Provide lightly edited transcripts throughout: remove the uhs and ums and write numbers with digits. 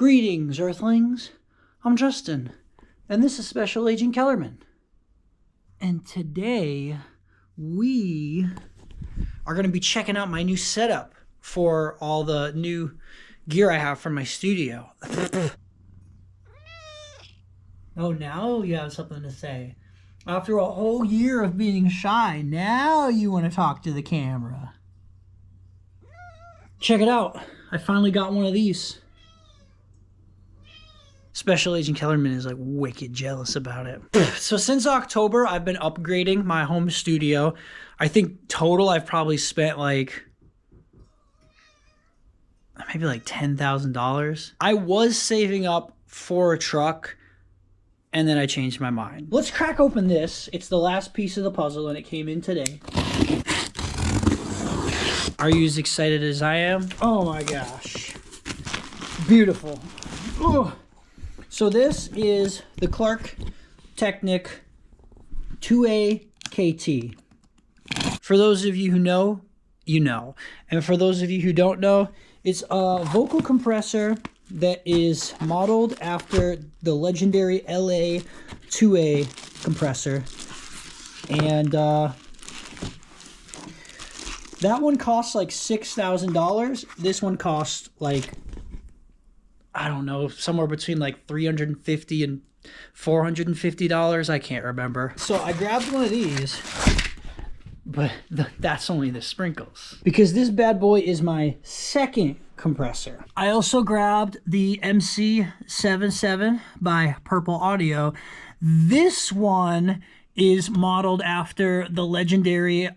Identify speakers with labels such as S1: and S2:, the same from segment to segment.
S1: Greetings, Earthlings. I'm Justin, and this is Special Agent Kellerman. And today, we are going to be checking out my new setup for all the new gear I have for my studio. Oh, now you have something to say. After a whole year of being shy, now you want to talk to the camera. Check it out. I finally got one of these. Special Agent Kellerman is like wicked jealous about it. So since October, I've been upgrading my home studio. I think total I've probably spent like maybe like $10,000. I was saving up for a truck and then I changed my mind. Let's crack open this. It's the last piece of the puzzle and it came in today. Are you as excited as I am? Oh my gosh. Beautiful. Ugh. So this is the Klark Teknik 2A KT. For those of you who know, you know. And for those of you who don't know, it's a vocal compressor that is modeled after the legendary LA 2A compressor. And that one costs like $6,000. This one costs like, I don't know, somewhere between like $350 and $450. I can't remember. So I grabbed one of these, but that's only the sprinkles. Because this bad boy is my second compressor. I also grabbed the MC77 by Purple Audio. This one is modeled after the legendary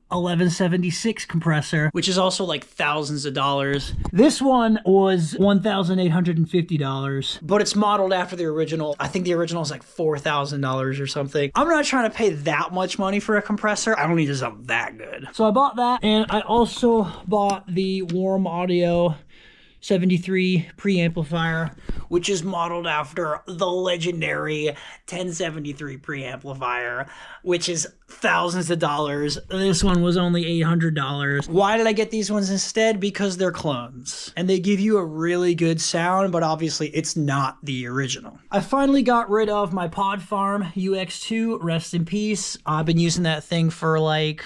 S1: 1176 compressor, which is also like thousands of dollars. This one was $1,850, but it's modeled after the original. I think the original is like $4,000 or something. I'm not trying to pay that much money for a compressor. I don't need something that good. So I bought that, and I also bought the Warm Audio 73 preamplifier, which is modeled after the legendary 1073 preamplifier, which is thousands of dollars. This one was only $800. Why did I get these ones instead? Because they're clones and they give you a really good sound, but obviously it's not the original. I finally got rid of my Pod Farm UX2, rest in peace. I've been using that thing for like,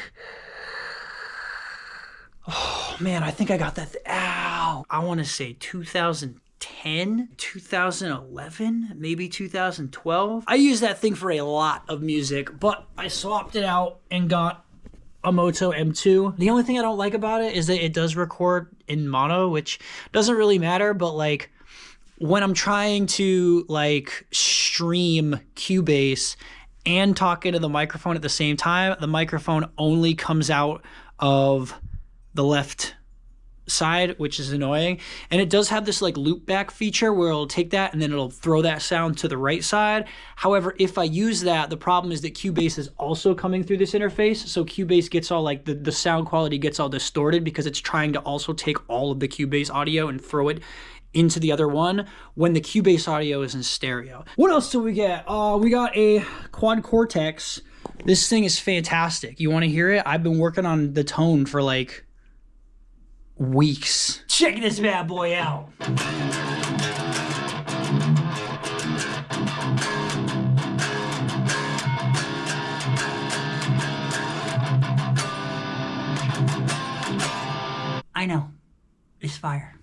S1: oh man, I think I got that. Ow. I want to say 2010, 2011, maybe 2012. I used that thing for a lot of music, but I swapped it out and got a Moto M2. The only thing I don't like about it is that it does record in mono, which doesn't really matter, but like when I'm trying to like stream Cubase and talk into the microphone at the same time, the microphone only comes out of the left side, which is annoying. And it does have this like loop back feature where it'll take that and then it'll throw that sound to the right side. However, if I use that, the problem is that Cubase is also coming through this interface. So Cubase gets all like the sound quality gets all distorted because it's trying to also take all of the Cubase audio and throw it into the other one when the Cubase audio is in stereo. What else do we get? We got a quad cortex. This thing is fantastic. You want to hear it? I've been working on the tone for like weeks. Check this bad boy out. I know. It's fire.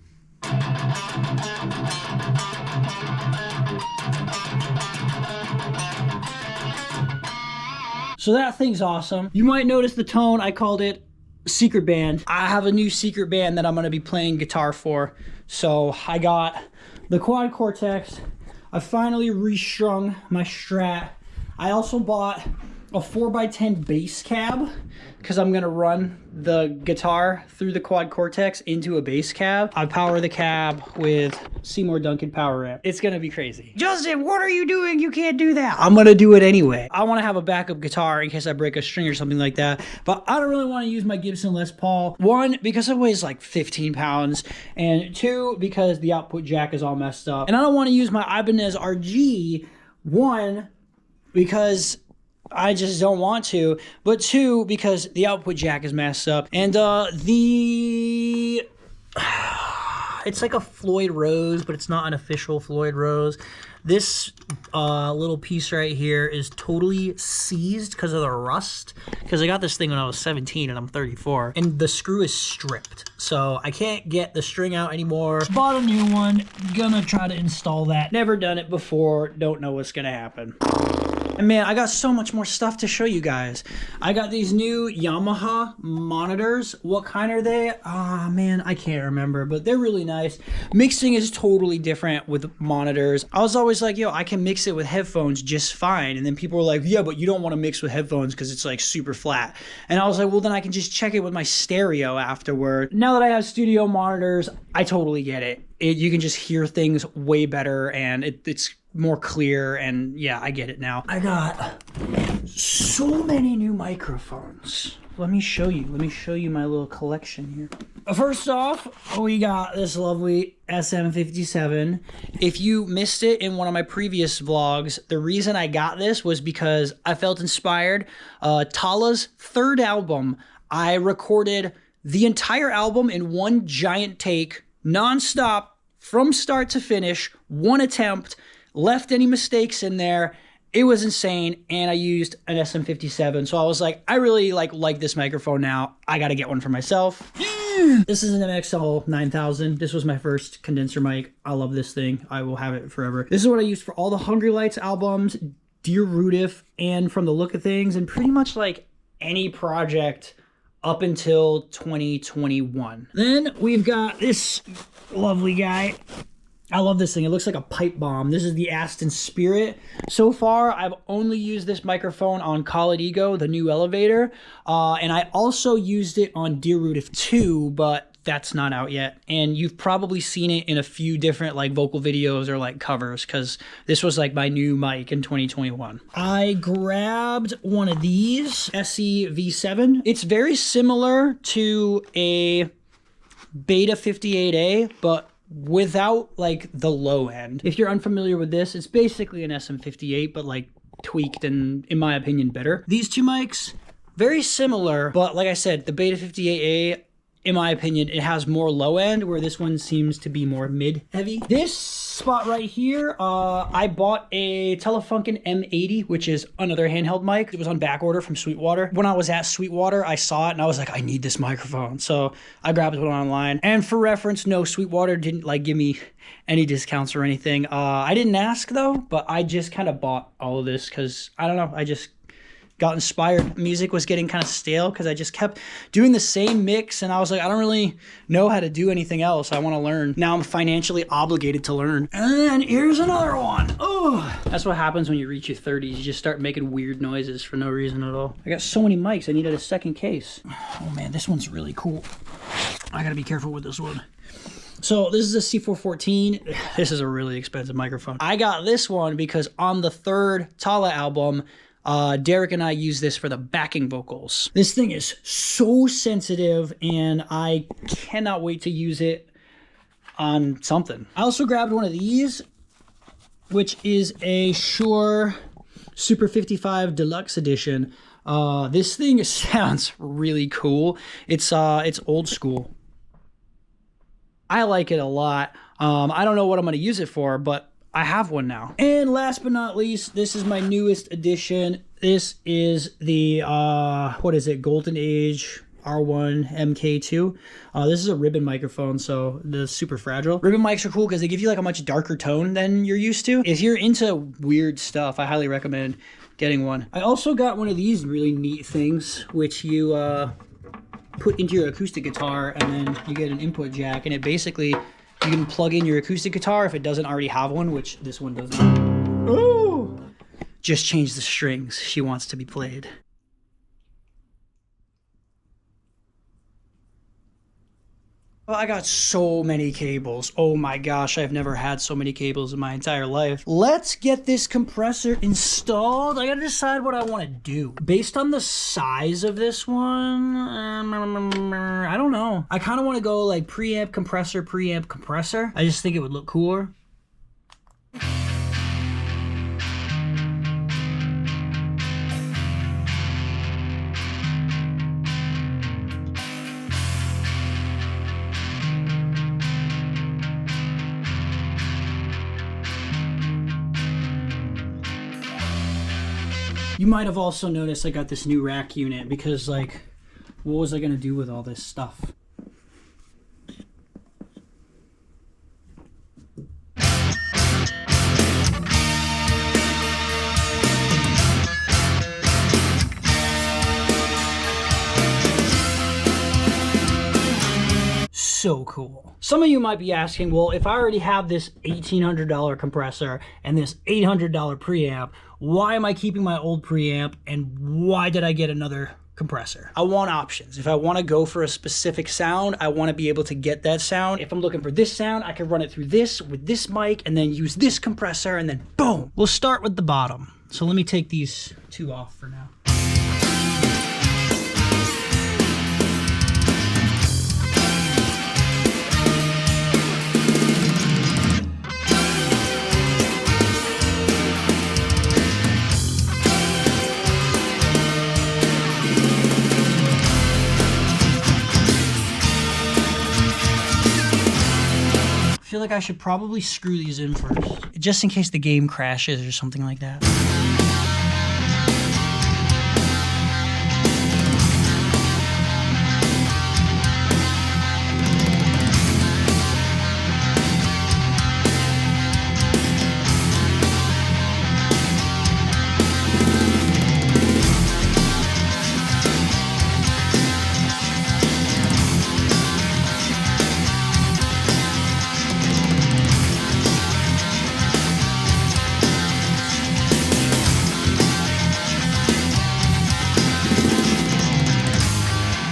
S1: So that thing's awesome. You might notice the tone. I called it secret band. I have a new secret band that I'm going to be playing guitar for. So I got the quad cortex. I finally restrung my Strat. I also bought a 4x10 bass cab because I'm going to run the guitar through the quad cortex into a bass cab. I power the cab with Seymour Duncan power amp. It's going to be crazy. Justin, what are you doing? You can't do that. I'm going to do it anyway. I want to have a backup guitar in case I break a string or something like that. But I don't really want to use my Gibson Les Paul. One, because it weighs like 15 pounds. And two, because the output jack is all messed up. And I don't want to use my Ibanez RG. One, because I just don't want to, but two, because the output jack is messed up, and it's like a Floyd Rose, but it's not an official Floyd Rose. This little piece right here is totally seized because of the rust. Because I got this thing when I was 17 and I'm 34. And the screw is stripped. So I can't get the string out anymore. Bought a new one. Gonna try to install that. Never done it before. Don't know what's gonna happen. And man, I got so much more stuff to show you guys. I got these new Yamaha monitors. What kind are they? Ah, man, I can't remember, but they're really nice. Mixing is totally different with monitors. I was always like, yo, I can mix it with headphones just fine. And then people were like, yeah, but you don't want to mix with headphones because it's like super flat. And I was like, well, then I can just check it with my stereo afterward. Now that I have studio monitors, I totally get it. You can just hear things way better, and it's more clear, and yeah, I get it now. I got so many new microphones. Let me show you my little collection here. First off, we got this lovely SM57. If you missed it in one of my previous vlogs, the reason I got this was because I felt inspired. Tallah's third album, I recorded the entire album in one giant take, non-stop, from start to finish, one attempt, left any mistakes in there. It was insane, and I used an SM57, so I was like, I really like this microphone now. I gotta get one for myself. This is an MXL 9000. This was my first condenser mic. I love this thing. I will have it forever. This is what I used for all the Hungry Lights albums, Dear Rudif, and From the Look of Things, and pretty much like any project up until 2021. Then we've got this lovely guy. I love this thing. It looks like a pipe bomb. This is the Aston Spirit. So far, I've only used this microphone on Call It Ego, the new elevator. And I also used it on Dear Rudif 2, but that's not out yet. And you've probably seen it in a few different like vocal videos or like covers, because this was like my new mic in 2021. I grabbed one of these, SE V7. It's very similar to a Beta 58A, but without like the low end. If you're unfamiliar with this, it's basically an SM58, but like tweaked and, in my opinion, better. These two mics, very similar, but like I said, the Beta 58A, in my opinion, it has more low end, where this one seems to be more mid heavy. This spot right here, I bought a Telefunken M80, which is another handheld mic. It was on back order from Sweetwater. When I was at Sweetwater, I saw it and I was like, I need this microphone. So I grabbed one online. And for reference, no, Sweetwater didn't like give me any discounts or anything. I didn't ask though, but I just kind of bought all of this because I don't know, I just got inspired. Music was getting kind of stale because I just kept doing the same mix, and I was like, I don't really know how to do anything else. I want to learn. Now I'm financially obligated to learn. And then here's another one. Oh, that's what happens when you reach your 30s. You just start making weird noises for no reason at all. I got so many mics, I needed a second case. Oh man, this one's really cool. I gotta be careful with this one. So this is a C414. This is a really expensive microphone. I got this one because on the third Tallah album, Derek and I use this for the backing vocals. This thing is so sensitive, and I cannot wait to use it on something. I also grabbed one of these, which is a Shure Super 55 Deluxe Edition. This thing sounds really cool. It's old school. I like it a lot. I don't know what I'm gonna use it for, but I have one now. And last but not least, this is my newest addition. This is the, what is it? Golden Age R1 MK2. This is a ribbon microphone, so the super fragile. Ribbon mics are cool because they give you like a much darker tone than you're used to. If you're into weird stuff, I highly recommend getting one. I also got one of these really neat things, which you put into your acoustic guitar, and then you get an input jack, and it basically, you can plug in your acoustic guitar if it doesn't already have one, which this one doesn't. Ooh! Just change the strings. She wants to be played. Well, I got so many cables. Oh my gosh, I've never had so many cables in my entire life. Let's get this compressor installed. I gotta decide what I want to do. Based on the size of this one, I don't know. I kind of want to go like preamp, compressor, preamp, compressor. I just think it would look cooler. You might have also noticed I got this new rack unit because, like, what was I gonna do with all this stuff? So cool. Some of you might be asking, well, if I already have this $1,800 compressor and this $800 preamp, why am I keeping my old preamp and why did I get another compressor? I want options. If I want to go for a specific sound, I want to be able to get that sound. If I'm looking for this sound, I can run it through this with this mic and then use this compressor and then boom. We'll start with the bottom. So let me take these two off for now. I feel like I should probably screw these in first, just in case the game crashes or something like that.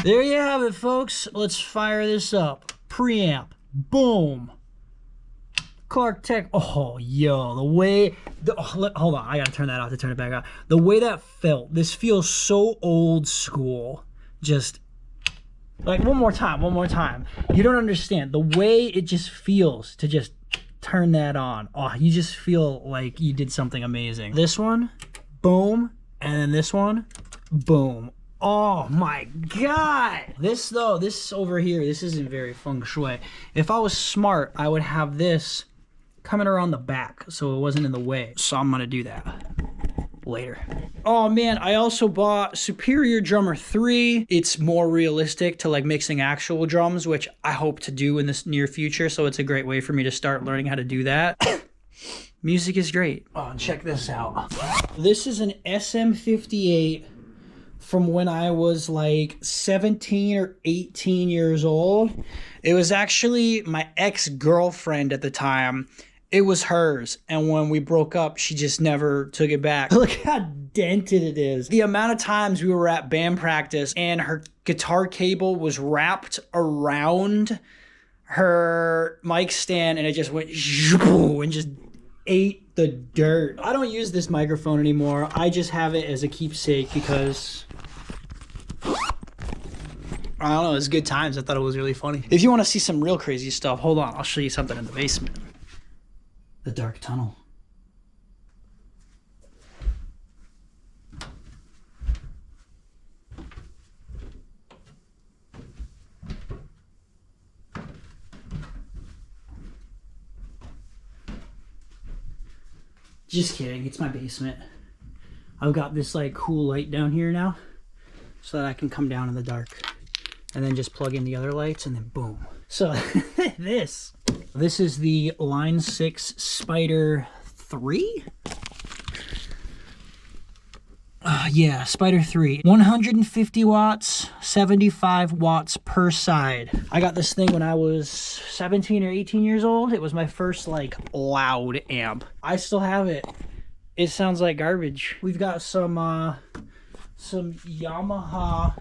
S1: There you have it, folks. Let's fire this up. Preamp. Boom. Clark Tech. Oh, yo. The way... hold on. I gotta turn that off to turn it back on. The way that felt. This feels so old school. Just... like, one more time. One more time. You don't understand. The way it just feels to just turn that on. Oh, you just feel like you did something amazing. This one. Boom. And then this one. Boom. Oh my God. This though, this over here, this isn't very feng shui. If I was smart, I would have this coming around the back so it wasn't in the way. So I'm gonna do that later. Oh man, I also bought Superior Drummer 3. It's more realistic to like mixing actual drums, which I hope to do in this near future. So it's a great way for me to start learning how to do that. Music is great. Oh, and check this out. This is an SM58 from when I was like 17 or 18 years old. It was actually my ex-girlfriend at the time. It was hers. And when we broke up, she just never took it back. Look how dented it is. The amount of times we were at band practice and her guitar cable was wrapped around her mic stand and it just went and just ate the dirt. I don't use this microphone anymore. I just have it as a keepsake because I don't know, it's good times. I thought it was really funny. If you want to see some real crazy stuff, hold on, I'll show you something in the basement. The dark tunnel. Just kidding, it's my basement. I've got this like cool light down here now so that I can come down in the dark and then just plug in the other lights and then boom. So this is the Line 6 Spider 3? Yeah, Spider 3. 150 watts, 75 watts per side. I got this thing when I was 17 or 18 years old. It was my first, like, loud amp. I still have it. It sounds like garbage. We've got some Yamaha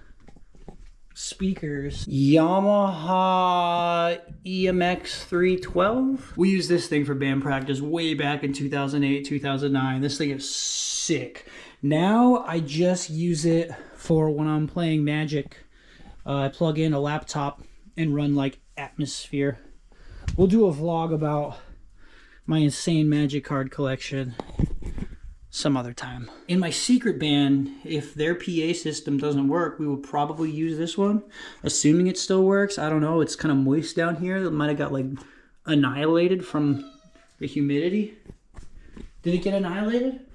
S1: speakers. Yamaha EMX 312. We used this thing for band practice way back in 2008, 2009. This thing is sick. Now I just use it for when I'm playing Magic. I plug in a laptop and run like Atmosphere. We'll do a vlog about my insane Magic card collection some other time. In my secret band, if their PA system doesn't work, we will probably use this one, assuming it still works. I don't know, it's kind of moist down here. It might have got like annihilated from the humidity. Did it get annihilated?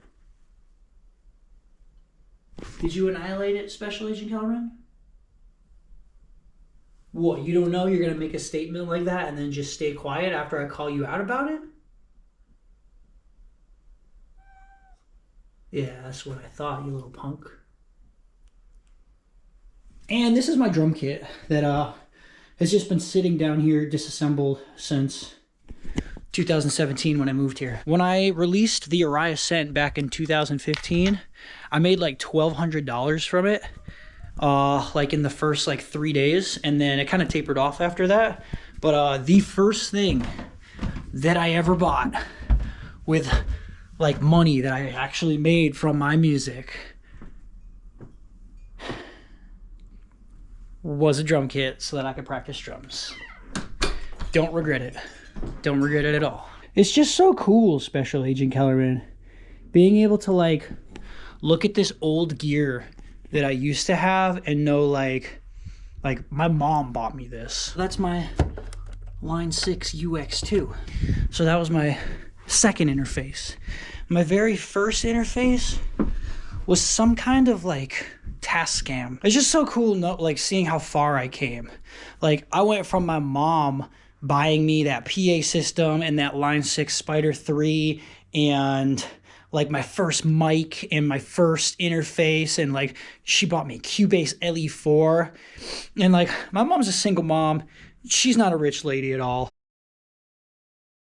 S1: Did you annihilate it, Special Agent Kellerman? What, you don't know you're going to make a statement like that and then just stay quiet after I call you out about it? Yeah, that's what I thought, you little punk. And this is my drum kit that has just been sitting down here disassembled since 2017 when I moved here. When I released the Uriah Ascent back in 2015, I made like $1,200 from it. Like in the first like 3 days, and then it kind of tapered off after that. But the first thing that I ever bought with like money that I actually made from my music was a drum kit so that I could practice drums. Don't regret it. Don't regret it at all. It's just so cool, Special Agent Kellerman, being able to like look at this old gear that I used to have and know like my mom bought me this. That's my Line 6 UX2. So that was my second interface. My very first interface was some kind of like Tascam. It's just so cool, like seeing how far I came. Like I went from my mom buying me that PA system and that Line 6 Spider 3 and like my first mic and my first interface, and like she bought me Cubase LE4. And like my mom's a single mom. She's not a rich lady at all.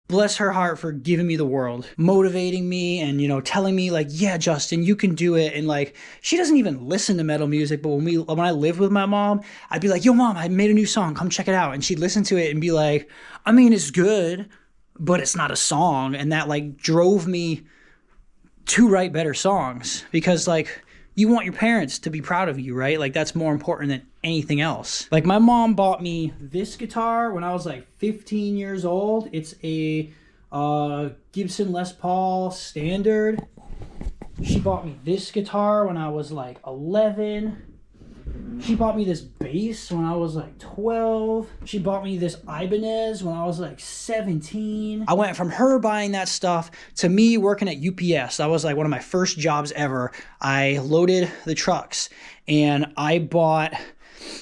S1: Bless her heart for giving me the world, motivating me and, you know, telling me like, yeah, Justin, you can do it. And like, she doesn't even listen to metal music, but when I lived with my mom, I'd be like, yo mom, I made a new song, come check it out. And she'd listen to it and be like, I mean, it's good, but it's not a song. And that like drove me to write better songs, because like you want your parents to be proud of you, right? Like that's more important than anything else. Like my mom bought me this guitar when I was like 15 years old. It's a Gibson Les Paul Standard. She bought me this guitar when I was like 11. She bought me this bass when I was like 12. She bought me this Ibanez when I was like 17. I went from her buying that stuff to me working at UPS. That was like one of my first jobs ever. I loaded the trucks and I bought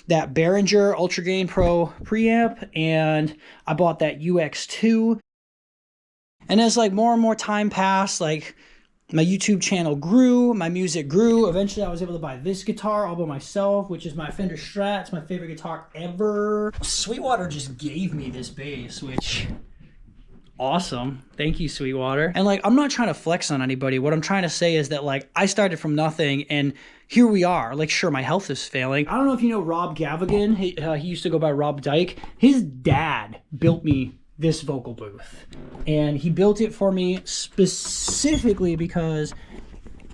S1: that Behringer Ultra Gain Pro preamp and I bought that UX2. And as like more and more time passed, like my YouTube channel grew, my music grew. Eventually I was able to buy this guitar all by myself, which is my Fender Strat. It's my favorite guitar ever. Sweetwater just gave me this bass, which awesome. Thank you, Sweetwater. And like, I'm not trying to flex on anybody. What I'm trying to say is that like, I started from nothing and here we are. Like, sure, my health is failing. I don't know if you know Rob Gavigan. He used to go by Rob Dyke. His dad built me this vocal booth, and he built it for me specifically because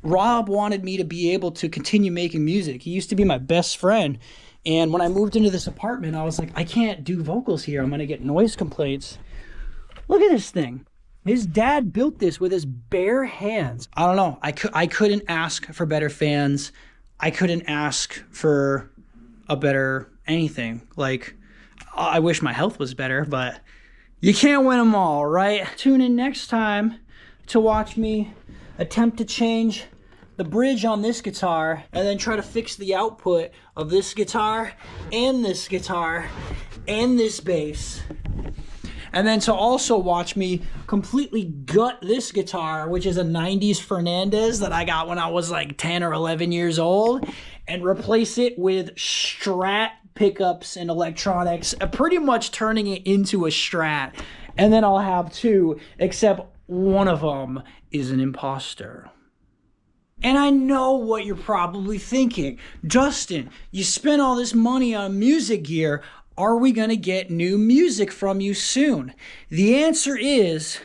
S1: Rob wanted me to be able to continue making music. He used to be my best friend, and when I moved into this apartment, I was like, I can't do vocals here. I'm gonna get noise complaints. Look at this thing. His dad built this with his bare hands. I don't know. I couldn't ask for better fans. I couldn't ask for a better anything. Like, I wish my health was better, but you can't win them all, right? Tune in next time to watch me attempt to change the bridge on this guitar and then try to fix the output of this guitar and this bass. And then to also watch me completely gut this guitar, which is a 90s Fernandez that I got when I was like 10 or 11 years old, and replace it with Strat pickups and electronics, pretty much turning it into a Strat. And then I'll have two, except one of them is an imposter. And I know what you're probably thinking. Justin, you spent all this money on music gear. Are we gonna get new music from you soon? The answer is,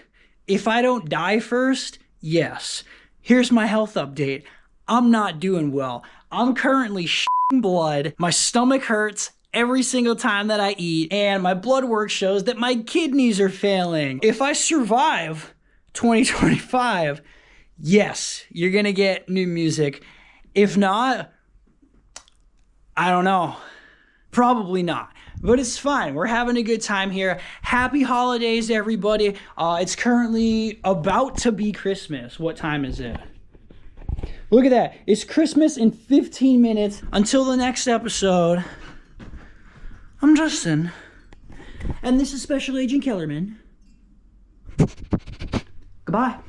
S1: if I don't die first, yes. Here's my health update. I'm not doing well. I'm currently shitting blood. My stomach hurts every single time that I eat, and my blood work shows that my kidneys are failing. If I survive 2025, yes, you're gonna get new music. If not, I don't know. Probably not. But it's fine. We're having a good time here. Happy holidays, everybody. It's currently about to be Christmas. What time is it? Look at that. It's Christmas in 15 minutes. Until the next episode, I'm Justin. And this is Special Agent Kellerman. Goodbye.